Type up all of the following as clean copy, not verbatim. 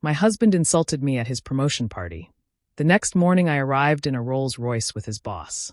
My husband insulted me at his promotion party. The next morning I arrived in a Rolls Royce with his boss.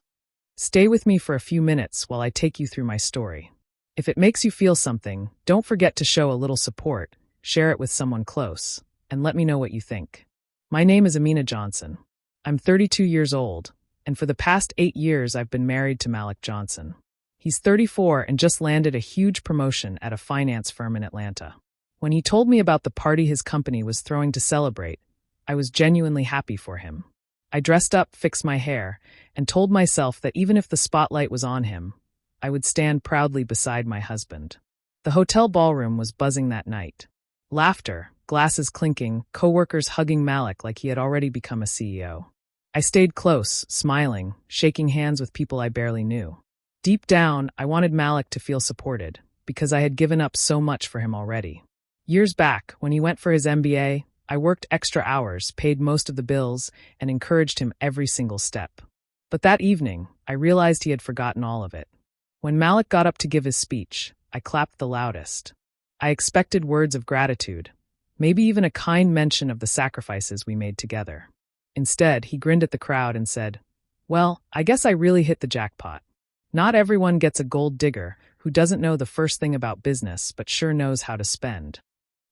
Stay with me for a few minutes while I take you through my story. If it makes you feel something, don't forget to show a little support, share it with someone close, and let me know what you think. My name is Amina Johnson. I'm 32 years old, and for the past 8 years I've been married to Malik Johnson. He's 34 and just landed a huge promotion at a finance firm in Atlanta. When he told me about the party his company was throwing to celebrate, I was genuinely happy for him. I dressed up, fixed my hair, and told myself that even if the spotlight was on him, I would stand proudly beside my husband. The hotel ballroom was buzzing that night. Laughter, glasses clinking, coworkers hugging Malik like he had already become a CEO. I stayed close, smiling, shaking hands with people I barely knew. Deep down, I wanted Malik to feel supported, because I had given up so much for him already. Years back, when he went for his MBA, I worked extra hours, paid most of the bills, and encouraged him every single step. But that evening, I realized he had forgotten all of it. When Malik got up to give his speech, I clapped the loudest. I expected words of gratitude, maybe even a kind mention of the sacrifices we made together. Instead, he grinned at the crowd and said, "Well, I guess I really hit the jackpot. Not everyone gets a gold digger who doesn't know the first thing about business but sure knows how to spend."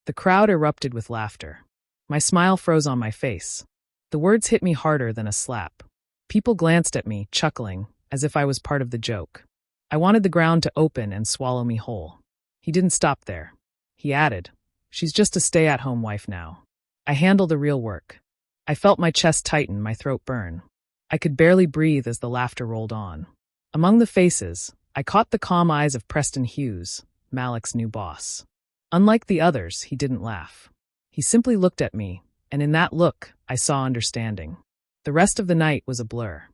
The crowd erupted with laughter. My smile froze on my face. The words hit me harder than a slap. People glanced at me, chuckling, as if I was part of the joke. I wanted the ground to open and swallow me whole. He didn't stop there. He added, "She's just a stay-at-home wife now. I handle the real work." I felt my chest tighten, my throat burn. I could barely breathe as the laughter rolled on. Among the faces, I caught the calm eyes of Preston Hughes, Malik's new boss. Unlike the others, he didn't laugh. He simply looked at me, and in that look, I saw understanding. The rest of the night was a blur.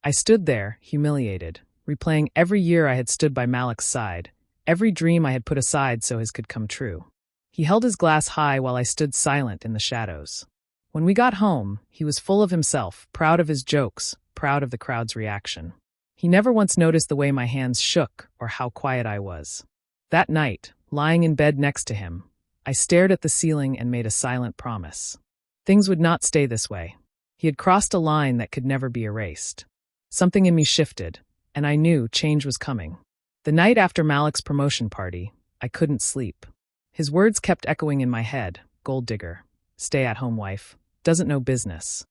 I stood there, humiliated, replaying every year I had stood by Malik's side, every dream I had put aside so his could come true. He held his glass high while I stood silent in the shadows. When we got home, he was full of himself, proud of his jokes, proud of the crowd's reaction. He never once noticed the way my hands shook or how quiet I was. That night, lying in bed next to him, I stared at the ceiling and made a silent promise. Things would not stay this way. He had crossed a line that could never be erased. Something in me shifted, and I knew change was coming. The night after Malik's promotion party, I couldn't sleep. His words kept echoing in my head: gold digger, stay-at-home wife, doesn't know business.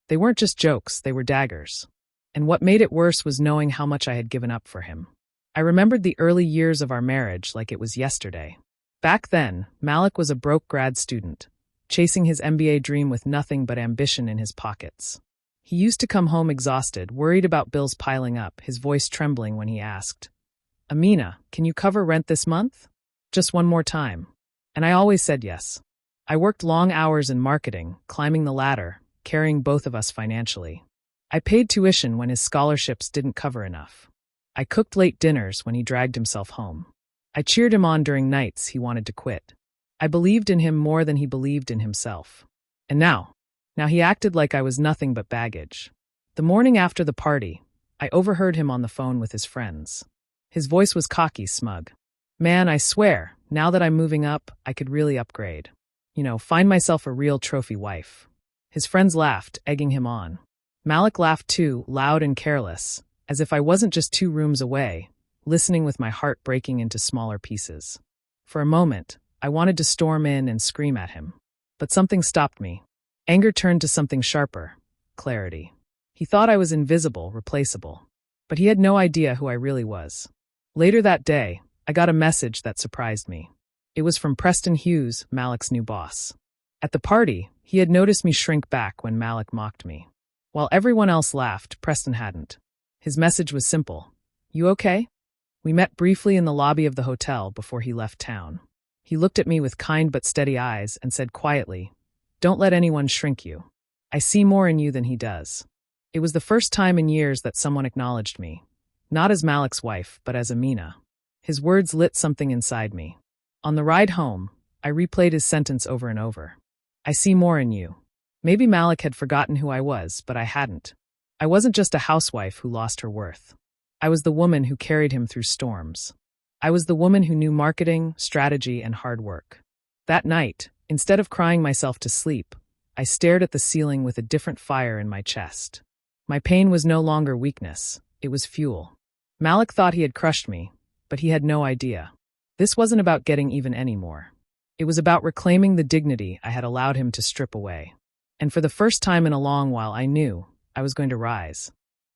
They weren't just jokes, they were daggers. And what made it worse was knowing how much I had given up for him. I remembered the early years of our marriage like it was yesterday. Back then, Malik was a broke grad student, chasing his MBA dream with nothing but ambition in his pockets. He used to come home exhausted, worried about bills piling up, his voice trembling when he asked, "Amina, can you cover rent this month? Just one more time." And I always said yes. I worked long hours in marketing, climbing the ladder, carrying both of us financially. I paid tuition when his scholarships didn't cover enough. I cooked late dinners when he dragged himself home. I cheered him on during nights he wanted to quit. I believed in him more than he believed in himself. And now he acted like I was nothing but baggage. The morning after the party, I overheard him on the phone with his friends. His voice was cocky, smug. "Man, I swear, now that I'm moving up, I could really upgrade. Find myself a real trophy wife." His friends laughed, egging him on. Malik laughed too, loud and careless, as if I wasn't just 2 rooms away, listening with my heart breaking into smaller pieces. For a moment, I wanted to storm in and scream at him. But something stopped me. Anger turned to something sharper: clarity. He thought I was invisible, replaceable. But he had no idea who I really was. Later that day, I got a message that surprised me. It was from Preston Hughes, Malik's new boss. At the party, he had noticed me shrink back when Malik mocked me. While everyone else laughed, Preston hadn't. His message was simple: "You okay?" We met briefly in the lobby of the hotel before he left town. He looked at me with kind but steady eyes and said quietly, "Don't let anyone shrink you. I see more in you than he does." It was the first time in years that someone acknowledged me, not as Malik's wife, but as Amina. His words lit something inside me. On the ride home, I replayed his sentence over and over. "I see more in you." Maybe Malik had forgotten who I was, but I hadn't. I wasn't just a housewife who lost her worth. I was the woman who carried him through storms. I was the woman who knew marketing, strategy, and hard work. That night, Instead of crying myself to sleep, I stared at the ceiling with a different fire in my chest. My pain was no longer weakness, it was fuel. Malik thought he had crushed me, but he had no idea. This wasn't about getting even anymore. It was about reclaiming the dignity I had allowed him to strip away. And for the first time in a long while, I knew I was going to rise.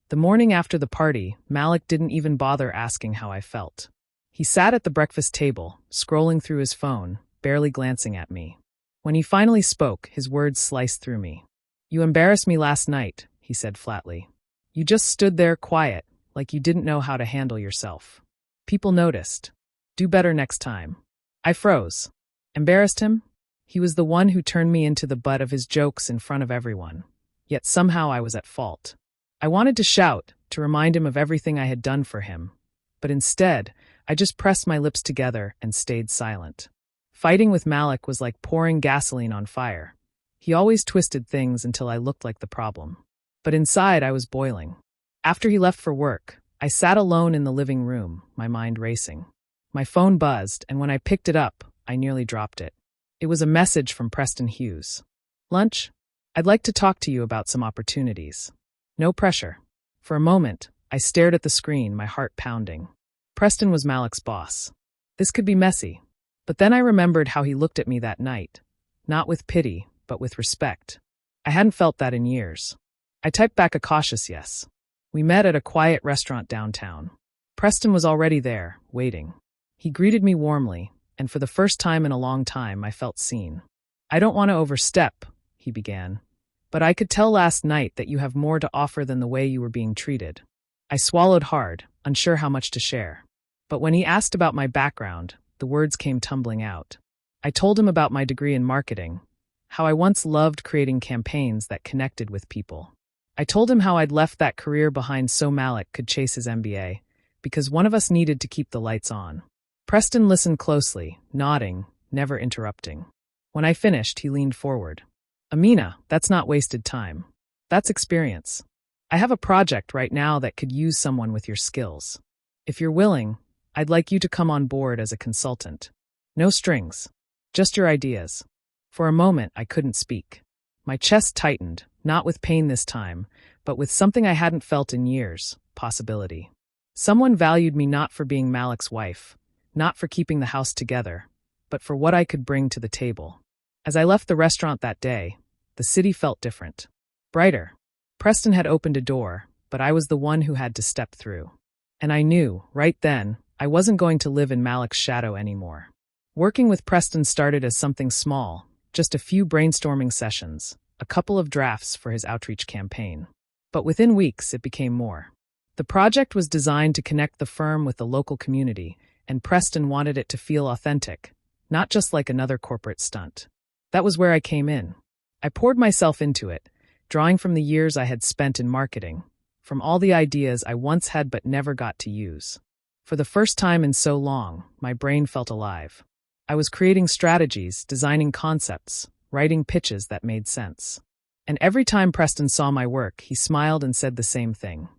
The morning after the party, Malik didn't even bother asking how I felt. He sat at the breakfast table, scrolling through his phone, barely glancing at me. When he finally spoke, his words sliced through me. "You embarrassed me last night," he said flatly. "You just stood there quiet, like you didn't know how to handle yourself. People noticed. Do better next time." I froze. Embarrassed him? He was the one who turned me into the butt of his jokes in front of everyone. Yet somehow I was at fault. I wanted to shout, to remind him of everything I had done for him. But instead, I just pressed my lips together and stayed silent. Fighting with Malik was like pouring gasoline on fire. He always twisted things until I looked like the problem. But inside, I was boiling. After he left for work, I sat alone in the living room, my mind racing. My phone buzzed, and when I picked it up, I nearly dropped it. It was a message from Preston Hughes. "Lunch? I'd like to talk to you about some opportunities." No pressure. For a moment, I stared at the screen, my heart pounding. Preston was Malik's boss. This could be messy. But then I remembered how he looked at me that night. Not with pity, but with respect. I hadn't felt that in years. I typed back a cautious yes. We met at a quiet restaurant downtown. Preston was already there, waiting. He greeted me warmly, and for the first time in a long time, I felt seen. "I don't want to overstep," he began, "but I could tell last night that you have more to offer than the way you were being treated." I swallowed hard, unsure how much to share. But when he asked about my background, the words came tumbling out. I told him about my degree in marketing, how I once loved creating campaigns that connected with people. I told him how I'd left that career behind so Malik could chase his MBA, because one of us needed to keep the lights on. Preston listened closely, nodding, never interrupting. When I finished, he leaned forward. "Amina, that's not wasted time. That's experience. I have a project right now that could use someone with your skills. If you're willing, I'd like you to come on board as a consultant. No strings. Just your ideas." For a moment, I couldn't speak. My chest tightened, not with pain this time, but with something I hadn't felt in years, possibility. Someone valued me not for being Malik's wife, not for keeping the house together, but for what I could bring to the table. As I left the restaurant that day, the city felt different. Brighter. Preston had opened a door, but I was the one who had to step through. And I knew, right then, I wasn't going to live in Malik's shadow anymore. Working with Preston started as something small, just a few brainstorming sessions, a couple of drafts for his outreach campaign. But within weeks, it became more. The project was designed to connect the firm with the local community, and Preston wanted it to feel authentic, not just like another corporate stunt. That was where I came in. I poured myself into it, drawing from the years I had spent in marketing, from all the ideas I once had but never got to use. For the first time in so long, my brain felt alive. I was creating strategies, designing concepts, writing pitches that made sense. And every time Preston saw my work, he smiled and said the same thing.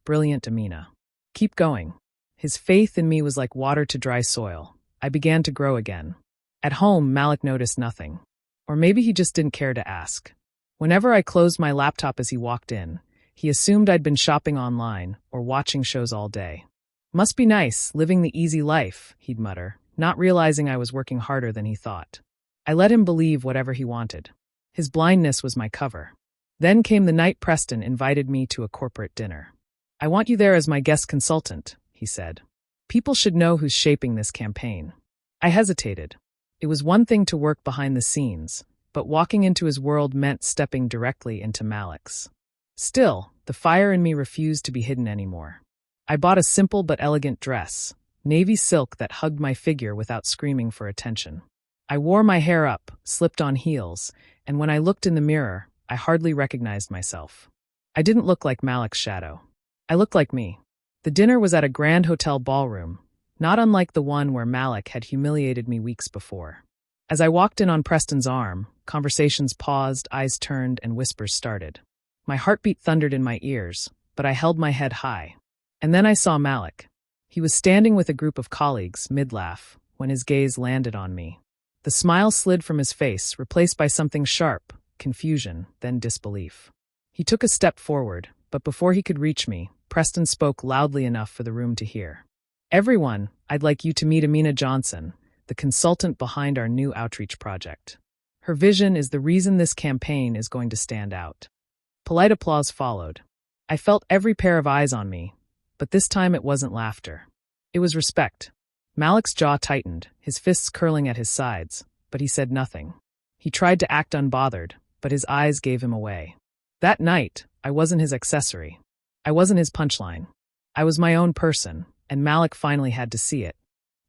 "Brilliant, Amina. Keep going." His faith in me was like water to dry soil. I began to grow again. At home, Malik noticed nothing. Or maybe he just didn't care to ask. Whenever I closed my laptop as he walked in, he assumed I'd been shopping online or watching shows all day. "Must be nice, living the easy life," he'd mutter, not realizing I was working harder than he thought. I let him believe whatever he wanted. His blindness was my cover. Then came the night Preston invited me to a corporate dinner. "I want you there as my guest consultant," he said. "People should know who's shaping this campaign." I hesitated. It was one thing to work behind the scenes, but walking into his world meant stepping directly into Malik's. Still, the fire in me refused to be hidden anymore. I bought a simple but elegant dress, navy silk that hugged my figure without screaming for attention. I wore my hair up, slipped on heels, and when I looked in the mirror, I hardly recognized myself. I didn't look like Malik's shadow. I looked like me. The dinner was at a grand hotel ballroom, not unlike the one where Malik had humiliated me weeks before. As I walked in on Preston's arm, conversations paused, eyes turned, and whispers started. My heartbeat thundered in my ears, but I held my head high. And then I saw Malik. He was standing with a group of colleagues, mid-laugh, when his gaze landed on me. The smile slid from his face, replaced by something sharp, confusion, then disbelief. He took a step forward, but before he could reach me, Preston spoke loudly enough for the room to hear. "Everyone, I'd like you to meet Amina Johnson, the consultant behind our new outreach project. Her vision is the reason this campaign is going to stand out." Polite applause followed. I felt every pair of eyes on me, but this time it wasn't laughter. It was respect. Malik's jaw tightened, his fists curling at his sides, but he said nothing. He tried to act unbothered, but his eyes gave him away. That night, I wasn't his accessory. I wasn't his punchline. I was my own person, and Malik finally had to see it.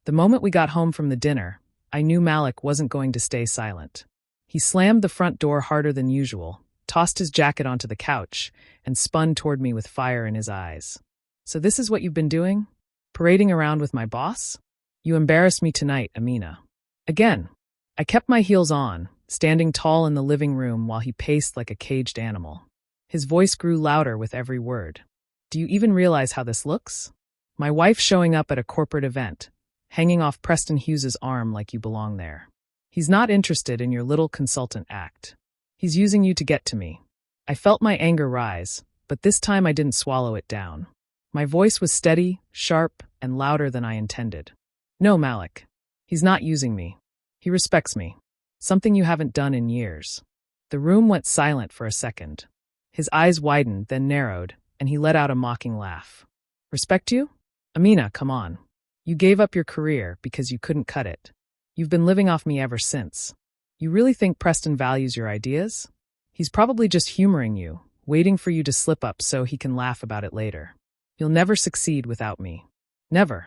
The moment we got home from the dinner, I knew Malik wasn't going to stay silent. He slammed the front door harder than usual, tossed his jacket onto the couch, and spun toward me with fire in his eyes. "So this is what you've been doing? Parading around with my boss? You embarrassed me tonight, Amina." Again, I kept my heels on, standing tall in the living room while he paced like a caged animal. His voice grew louder with every word. "Do you even realize how this looks? My wife showing up at a corporate event, hanging off Preston Hughes's arm like you belong there. He's not interested in your little consultant act. He's using you to get to me." I felt my anger rise, but this time I didn't swallow it down. My voice was steady, sharp, and louder than I intended. "No, Malik. He's not using me. He respects me. Something you haven't done in years." The room went silent for a second. His eyes widened, then narrowed, and he let out a mocking laugh. "Respect you? Amina, come on. You gave up your career because you couldn't cut it. You've been living off me ever since. You really think Preston values your ideas? He's probably just humoring you, waiting for you to slip up so he can laugh about it later. You'll never succeed without me. Never."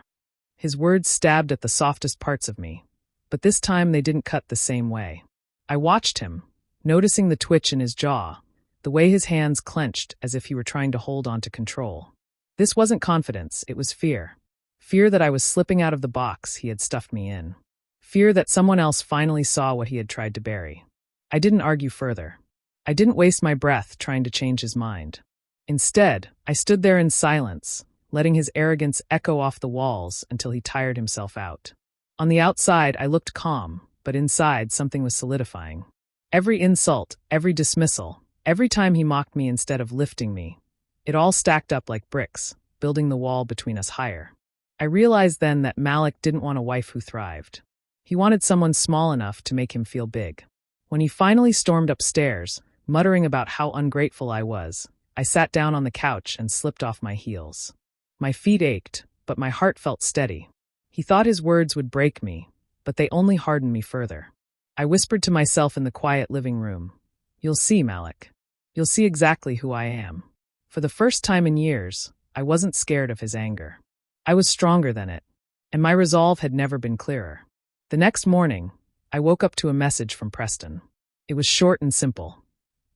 His words stabbed at the softest parts of me, but this time they didn't cut the same way. I watched him, noticing the twitch in his jaw, the way his hands clenched as if he were trying to hold on to control. This wasn't confidence, it was fear. Fear that I was slipping out of the box he had stuffed me in. Fear that someone else finally saw what he had tried to bury. I didn't argue further. I didn't waste my breath trying to change his mind. Instead, I stood there in silence, letting his arrogance echo off the walls until he tired himself out. On the outside, I looked calm, but inside something was solidifying. Every insult, every dismissal, every time he mocked me instead of lifting me, it all stacked up like bricks, building the wall between us higher. I realized then that Malik didn't want a wife who thrived. He wanted someone small enough to make him feel big. When he finally stormed upstairs, muttering about how ungrateful I was, I sat down on the couch and slipped off my heels. My feet ached, but my heart felt steady. He thought his words would break me, but they only hardened me further. I whispered to myself in the quiet living room, "You'll see, Malik. You'll see exactly who I am." For the first time in years, I wasn't scared of his anger. I was stronger than it, and my resolve had never been clearer. The next morning, I woke up to a message from Preston. It was short and simple.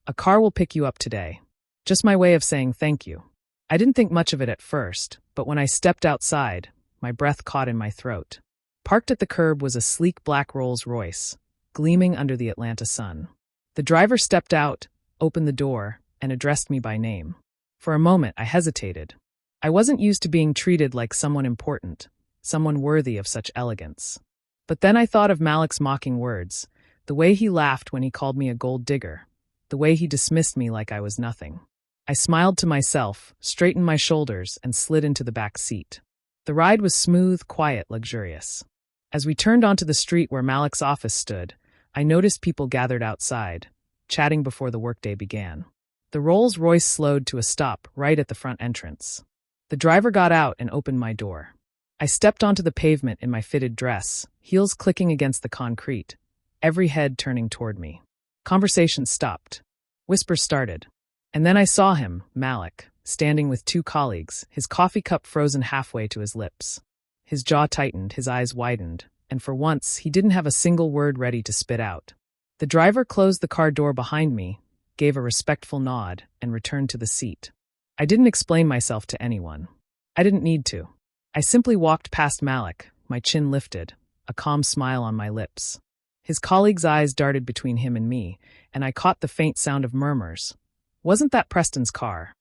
"A car will pick you up today." Just my way of saying thank you. I didn't think much of it at first, but when I stepped outside, my breath caught in my throat. Parked at the curb was a sleek black Rolls Royce, gleaming under the Atlanta sun. The driver stepped out, opened the door, and addressed me by name. For a moment, I hesitated. I wasn't used to being treated like someone important, someone worthy of such elegance. But then I thought of Malik's mocking words, the way he laughed when he called me a gold digger, the way he dismissed me like I was nothing. I smiled to myself, straightened my shoulders, and slid into the back seat. The ride was smooth, quiet, luxurious. As we turned onto the street where Malik's office stood, I noticed people gathered outside, chatting before the workday began. The Rolls Royce slowed to a stop right at the front entrance. The driver got out and opened my door. I stepped onto the pavement in my fitted dress, heels clicking against the concrete, every head turning toward me. Conversation stopped. Whispers started. And then I saw him, Malik, standing with two colleagues, his coffee cup frozen halfway to his lips. His jaw tightened, his eyes widened, and for once he didn't have a single word ready to spit out. The driver closed the car door behind me, gave a respectful nod, and returned to the seat. I didn't explain myself to anyone. I didn't need to. I simply walked past Malik, my chin lifted, a calm smile on my lips. His colleague's eyes darted between him and me, and I caught the faint sound of murmurs. Wasn't that Preston's car?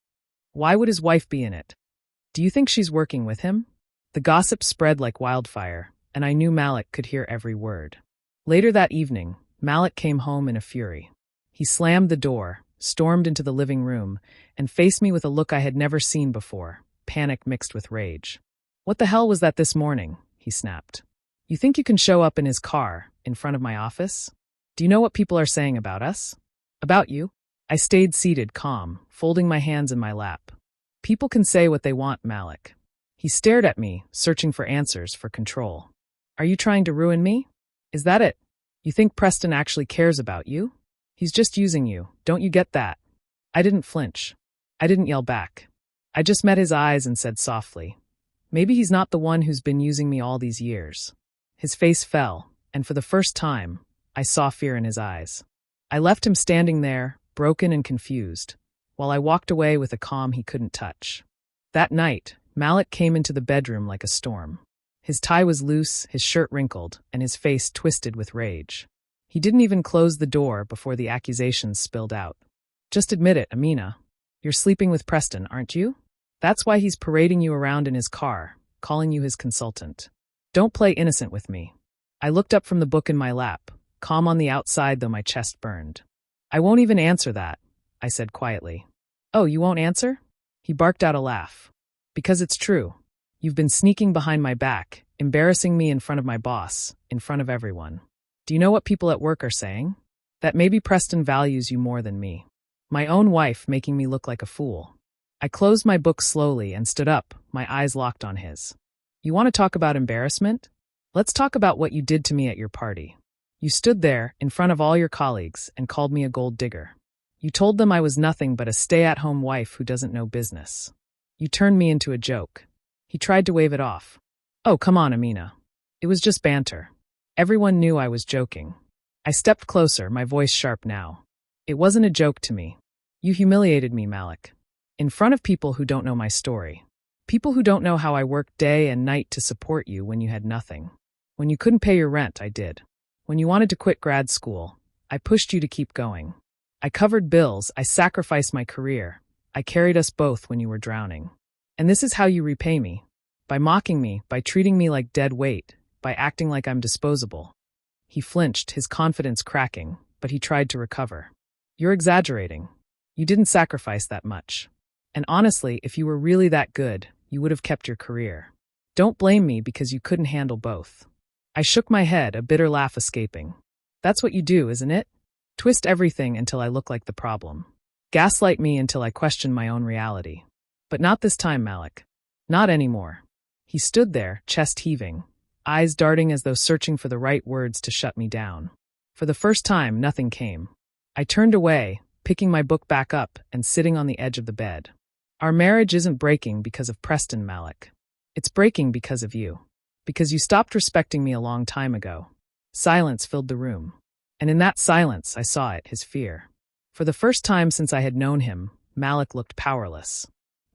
Why would his wife be in it? Do you think she's working with him? The gossip spread like wildfire, and I knew Malik could hear every word. Later that evening, Malik came home in a fury. He slammed the door, stormed into the living room, and faced me with a look I had never seen before, panic mixed with rage. "What the hell was that this morning?" he snapped. "You think you can show up in his car, in front of my office? Do you know what people are saying about us? About you?" I stayed seated, calm, folding my hands in my lap. "People can say what they want, Malik." He stared at me, searching for answers, for control. "Are you trying to ruin me? Is that it? You think Preston actually cares about you? He's just using you, don't you get that?" I didn't flinch. I didn't yell back. I just met his eyes and said softly, "Maybe he's not the one who's been using me all these years." His face fell, and for the first time, I saw fear in his eyes. I left him standing there, broken and confused, while I walked away with a calm he couldn't touch. That night, Malik came into the bedroom like a storm. His tie was loose, his shirt wrinkled, and his face twisted with rage. He didn't even close the door before the accusations spilled out. "Just admit it, Amina. You're sleeping with Preston, aren't you? That's why he's parading you around in his car, calling you his consultant. Don't play innocent with me." I looked up from the book in my lap, calm on the outside though my chest burned. "I won't even answer that," I said quietly. "Oh, you won't answer?" He barked out a laugh. "Because it's true. You've been sneaking behind my back, embarrassing me in front of my boss, in front of everyone. Do you know what people at work are saying? That maybe Preston values you more than me. My own wife making me look like a fool." I closed my book slowly and stood up, my eyes locked on his. "You want to talk about embarrassment? Let's talk about what you did to me at your party. You stood there, in front of all your colleagues, and called me a gold digger. You told them I was nothing but a stay-at-home wife who doesn't know business. You turned me into a joke." He tried to wave it off. "Oh, come on, Amina. It was just banter. Everyone knew I was joking." I stepped closer, my voice sharp now. "It wasn't a joke to me. You humiliated me, Malik. In front of people who don't know my story. People who don't know how I worked day and night to support you when you had nothing. When you couldn't pay your rent, I did. When you wanted to quit grad school, I pushed you to keep going. I covered bills, I sacrificed my career. I carried us both when you were drowning. And this is how you repay me. By mocking me, by treating me like dead weight, by acting like I'm disposable." He flinched, his confidence cracking, but he tried to recover. "You're exaggerating. You didn't sacrifice that much. And honestly, if you were really that good, you would have kept your career. Don't blame me because you couldn't handle both." I shook my head, a bitter laugh escaping. "That's what you do, isn't it? Twist everything until I look like the problem. Gaslight me until I question my own reality. But not this time, Malik. Not anymore." He stood there, chest heaving, eyes darting as though searching for the right words to shut me down. For the first time, nothing came. I turned away, picking my book back up and sitting on the edge of the bed. "Our marriage isn't breaking because of Preston, Malik. It's breaking because of you. Because you stopped respecting me a long time ago." Silence filled the room. And in that silence, I saw it, his fear. For the first time since I had known him, Malik looked powerless.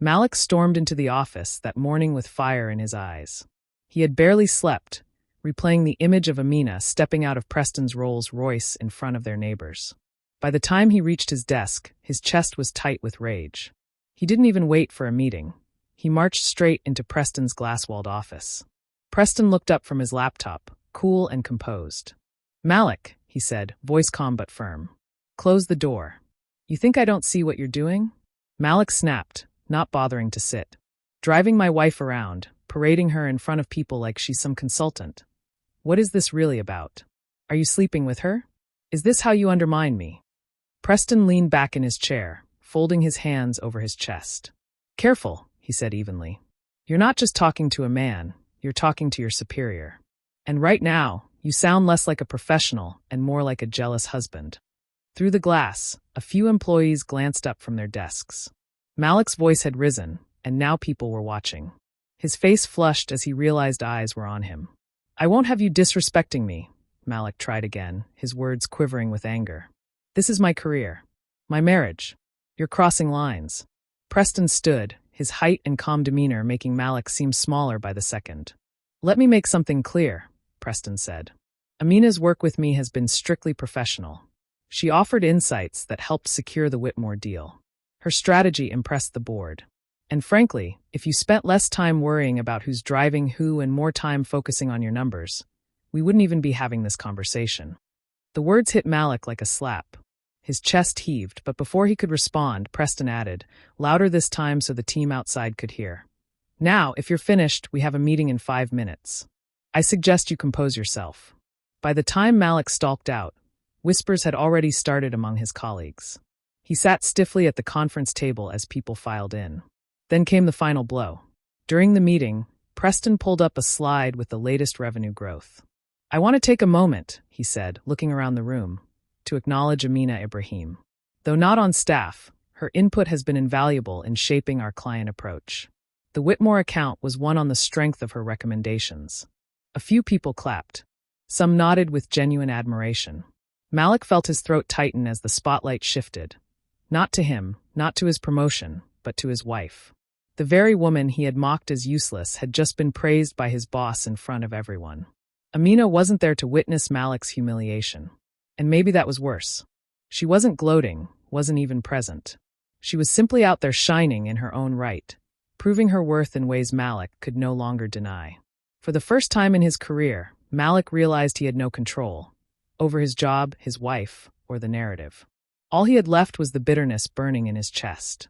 Malik stormed into the office that morning with fire in his eyes. He had barely slept, replaying the image of Amina stepping out of Preston's Rolls Royce in front of their neighbors. By the time he reached his desk, his chest was tight with rage. He didn't even wait for a meeting. He marched straight into Preston's glass-walled office. Preston looked up from his laptop, cool and composed. "Malik," he said, voice calm but firm. "Close the door. You think I don't see what you're doing?" Malik snapped, not bothering to sit. "Driving my wife around, parading her in front of people like she's some consultant. What is this really about? Are you sleeping with her? Is this how you undermine me?" Preston leaned back in his chair, folding his hands over his chest. "Careful," he said evenly. "You're not just talking to a man, you're talking to your superior. And right now, you sound less like a professional and more like a jealous husband." Through the glass, a few employees glanced up from their desks. Malik's voice had risen, and now people were watching. His face flushed as he realized eyes were on him. "I won't have you disrespecting me," Malik tried again, his words quivering with anger. "This is my career. My marriage. You're crossing lines." Preston stood, his height and calm demeanor making Malik seem smaller by the second. "Let me make something clear," Preston said. "Amina's work with me has been strictly professional. She offered insights that helped secure the Whitmore deal. Her strategy impressed the board. And frankly, if you spent less time worrying about who's driving who and more time focusing on your numbers, we wouldn't even be having this conversation. The words hit Malik like a slap. His chest heaved, but before he could respond, Preston added, louder this time so the team outside could hear. Now, if you're finished, we have a meeting in 5 minutes. I suggest you compose yourself. By the time Malik stalked out, whispers had already started among his colleagues. He sat stiffly at the conference table as people filed in. Then came the final blow. During the meeting, Preston pulled up a slide with the latest revenue growth. I want to take a moment, he said, looking around the room, to acknowledge Amina Ibrahim. Though not on staff, her input has been invaluable in shaping our client approach. The Whitmore account was won on the strength of her recommendations. A few people clapped. Some nodded with genuine admiration. Malik felt his throat tighten as the spotlight shifted. Not to him, not to his promotion, but to his wife. The very woman he had mocked as useless had just been praised by his boss in front of everyone. Amina wasn't there to witness Malik's humiliation. And maybe that was worse. She wasn't gloating, wasn't even present. She was simply out there shining in her own right, proving her worth in ways Malik could no longer deny. For the first time in his career, Malik realized he had no control over his job, his wife, or the narrative. All he had left was the bitterness burning in his chest.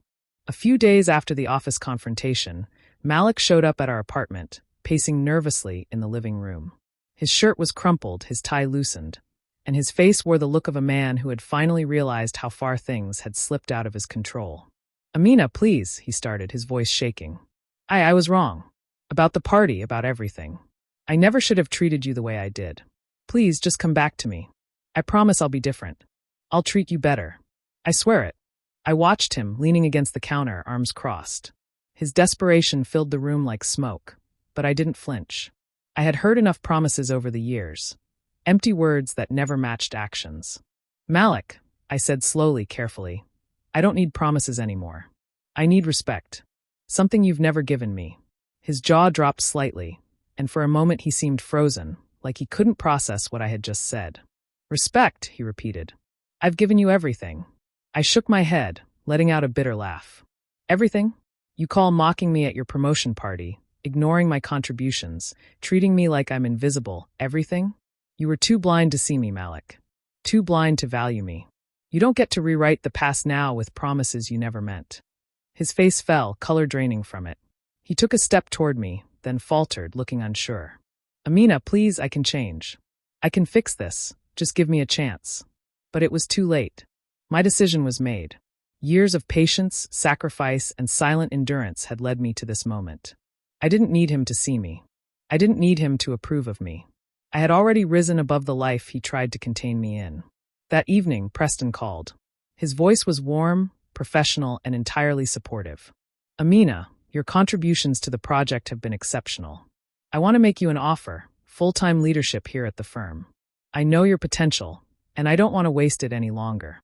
A few days after the office confrontation, Malik showed up at our apartment, pacing nervously in the living room. His shirt was crumpled, his tie loosened, and his face wore the look of a man who had finally realized how far things had slipped out of his control. Amina, please, he started, his voice shaking. I was wrong. About the party, about everything. I never should have treated you the way I did. Please, just come back to me. I promise I'll be different. I'll treat you better. I swear it. I watched him, leaning against the counter, arms crossed. His desperation filled the room like smoke, but I didn't flinch. I had heard enough promises over the years. Empty words that never matched actions. Malik, I said slowly, carefully, I don't need promises anymore. I need respect. Something you've never given me. His jaw dropped slightly, and for a moment he seemed frozen, like he couldn't process what I had just said. Respect, he repeated. I've given you everything. I shook my head, letting out a bitter laugh. Everything? You call mocking me at your promotion party, ignoring my contributions, treating me like I'm invisible, everything? You were too blind to see me, Malik. Too blind to value me. You don't get to rewrite the past now with promises you never meant. His face fell, color draining from it. He took a step toward me, then faltered, looking unsure. Amina, please, I can change. I can fix this. Just give me a chance. But it was too late. My decision was made. Years of patience, sacrifice, and silent endurance had led me to this moment. I didn't need him to see me. I didn't need him to approve of me. I had already risen above the life he tried to contain me in. That evening, Preston called. His voice was warm, professional, and entirely supportive. Amina, your contributions to the project have been exceptional. I want to make you an offer, full-time leadership here at the firm. I know your potential, and I don't want to waste it any longer.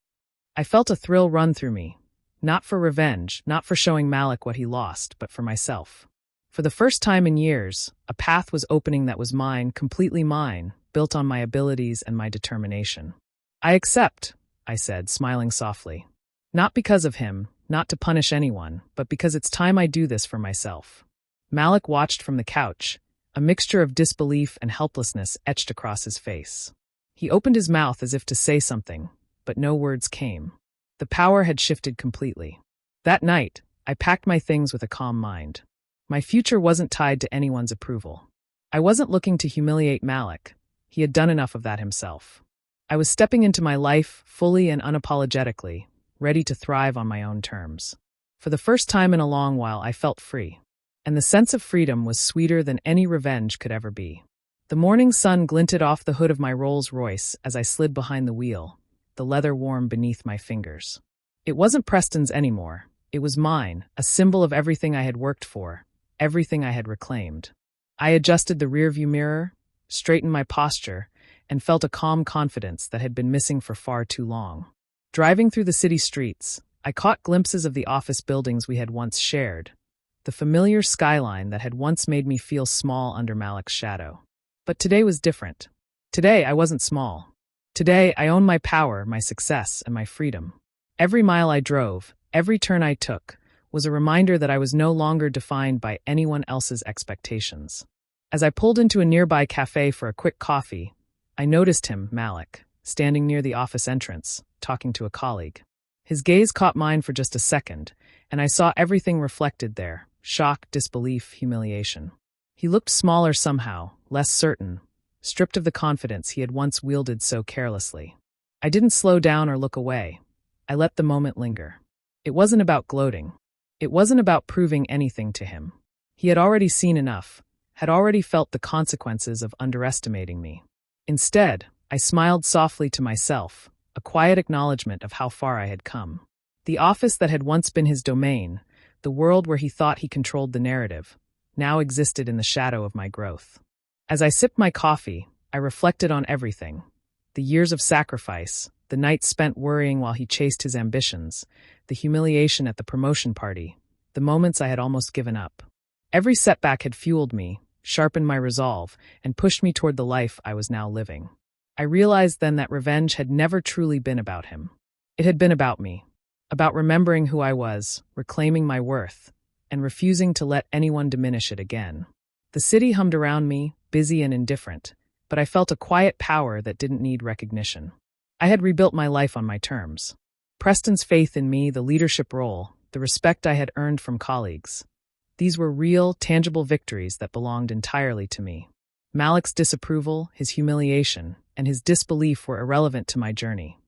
I felt a thrill run through me, not for revenge, not for showing Malik what he lost, but for myself. For the first time in years, a path was opening that was mine, completely mine, built on my abilities and my determination. I accept, I said, smiling softly. Not because of him, not to punish anyone, but because it's time I do this for myself. Malik watched from the couch, a mixture of disbelief and helplessness etched across his face. He opened his mouth as if to say something, but no words came. The power had shifted completely. That night, I packed my things with a calm mind. My future wasn't tied to anyone's approval. I wasn't looking to humiliate Malik. He had done enough of that himself. I was stepping into my life fully and unapologetically, ready to thrive on my own terms. For the first time in a long while, I felt free. And the sense of freedom was sweeter than any revenge could ever be. The morning sun glinted off the hood of my Rolls Royce as I slid behind the wheel, the leather warm beneath my fingers. It wasn't Preston's anymore. It was mine, a symbol of everything I had worked for, everything I had reclaimed. I adjusted the rearview mirror, straightened my posture, and felt a calm confidence that had been missing for far too long. Driving through the city streets, I caught glimpses of the office buildings we had once shared, the familiar skyline that had once made me feel small under Malik's shadow. But today was different. Today I wasn't small. Today I owned my power, my success, and my freedom. Every mile I drove, every turn I took, was a reminder that I was no longer defined by anyone else's expectations. As I pulled into a nearby cafe for a quick coffee, I noticed him, Malik, standing near the office entrance, talking to a colleague. His gaze caught mine for just a second, and I saw everything reflected there: shock, disbelief, humiliation. He looked smaller somehow, less certain, stripped of the confidence he had once wielded so carelessly. I didn't slow down or look away. I let the moment linger. It wasn't about gloating. It wasn't about proving anything to him. He had already seen enough, had already felt the consequences of underestimating me. Instead, I smiled softly to myself, a quiet acknowledgement of how far I had come. The office that had once been his domain, the world where he thought he controlled the narrative, now existed in the shadow of my growth. As I sipped my coffee, I reflected on everything: the years of sacrifice, the nights spent worrying while he chased his ambitions, the humiliation at the promotion party, the moments I had almost given up. Every setback had fueled me, sharpened my resolve, and pushed me toward the life I was now living. I realized then that revenge had never truly been about him. It had been about me, about remembering who I was, reclaiming my worth, and refusing to let anyone diminish it again. The city hummed around me, busy and indifferent, but I felt a quiet power that didn't need recognition. I had rebuilt my life on my terms. Preston's faith in me, the leadership role, the respect I had earned from colleagues. These were real, tangible victories that belonged entirely to me. Malik's disapproval, his humiliation, and his disbelief were irrelevant to my journey.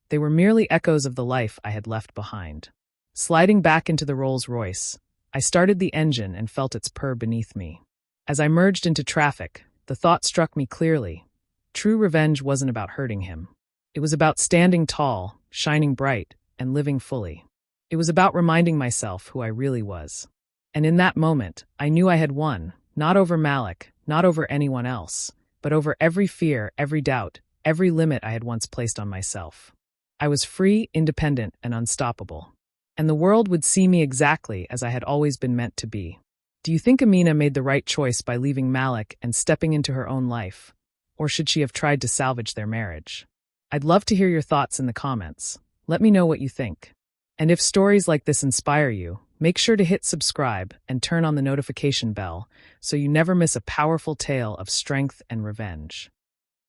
They were merely echoes of the life I had left behind. Sliding back into the Rolls-Royce, I started the engine and felt its purr beneath me. As I merged into traffic, the thought struck me clearly: true revenge wasn't about hurting him. It was about standing tall, shining bright, and living fully. It was about reminding myself who I really was. And in that moment, I knew I had won, not over Malik, not over anyone else, but over every fear, every doubt, every limit I had once placed on myself. I was free, independent, and unstoppable. And the world would see me exactly as I had always been meant to be. Do you think Amina made the right choice by leaving Malik and stepping into her own life? Or should she have tried to salvage their marriage? I'd love to hear your thoughts in the comments. Let me know what you think. And if stories like this inspire you, make sure to hit subscribe and turn on the notification bell so you never miss a powerful tale of strength and revenge.